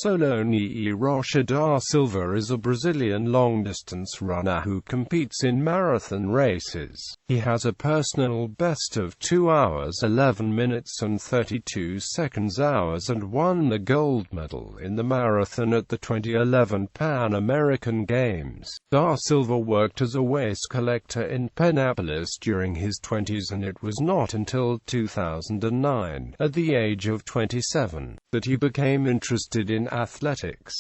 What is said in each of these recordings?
Solonei Rocha da Silva is a Brazilian long-distance runner who competes in marathon races. He has a personal best of 2 hours 11 minutes and 32 seconds hours and won the gold medal in the marathon at the 2011 Pan American Games.Da Silva worked as a waste collector in Penápolis during his 20s, and it was not until 2009, at the age of 27, that he became interested in athletics.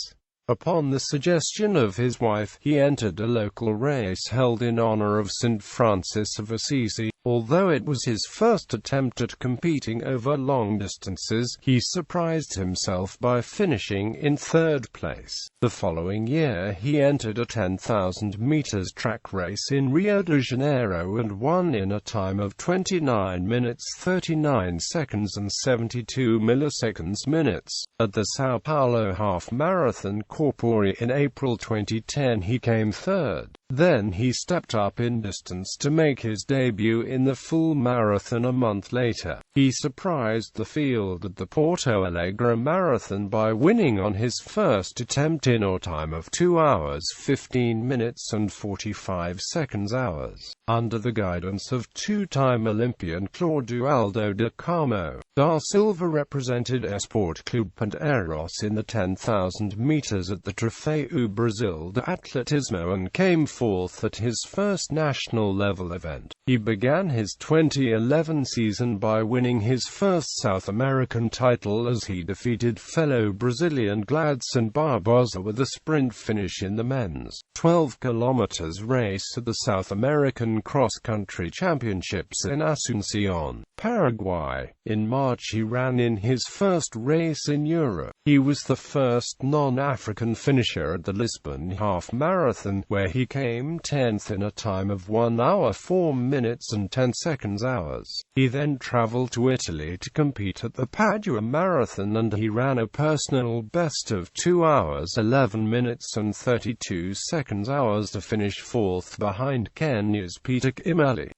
Upon the suggestion of his wife, he entered a local race held in honor of Saint Francis of Assisi. Although it was his first attempt at competing over long distances, he surprised himself by finishing in third place. The following year he entered a 10,000 meters track race in Rio de Janeiro and won in a time of 29 minutes 39 seconds and 72 milliseconds minutes. At the São Paulo Half Marathon Corpore in April 2010 he came third. Then he stepped up in distance to make his debut in the full marathon a month later. He surprised the field at the Porto Alegre Marathon by winning on his first attempt in a time of 2 hours 15 minutes and 45 seconds hours. Under the guidance of two-time Olympian Cláudio de Carmo, Da Silva represented Esporte Clube Pinheiros in the 10,000 meters at the Troféu Brasil de Atletismo and came fourth at his first national-level event. He began his 2011 season by winning his first South American title as he defeated fellow Brazilian Gladson Barbosa with a sprint finish in the men's 12 km race at the South American Cross-Country Championships in Asunción, Paraguay. In March he ran in his first race in Europe. He was the first non-African finisher at the Lisbon Half Marathon, where he came 10th in a time of 1 hour 4 minutes and 10 seconds hours. He then traveled to Italy to compete at the Padua Marathon and he ran a personal best of 2 hours 11 minutes and 32 seconds hours to finish fourth behind Kenya's Peter Kimeli.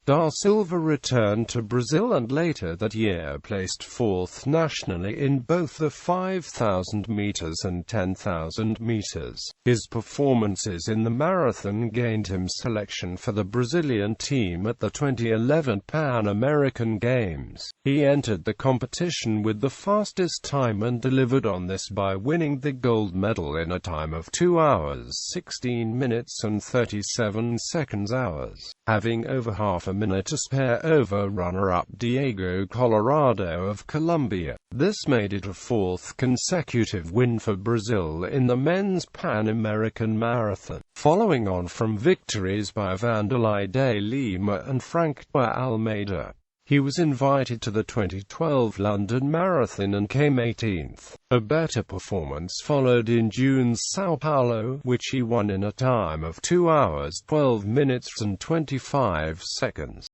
Da Silva returned to Brazil and later that year placed fourth nationally in both the 5,000 meters and 10,000 meters. His performances in the marathon gained him selection for the Brazilian team at the 2011 Pan American Games. He entered the competition with the fastest time and delivered on this by winning the gold medal in a time of 2 hours 16 minutes and 37 seconds hours, having over half a minute to spare over runner-up Diego Colorado of Colombia. This made it a fourth consecutive win for Brazil in the men's Pan American Marathon, following on from victories by Vanderlei de Lima and Frank Almeida. He was invited to the 2012 London Marathon and came 18th. A better performance followed in June's São Paulo, which he won in a time of 2 hours 12 minutes and 25 seconds.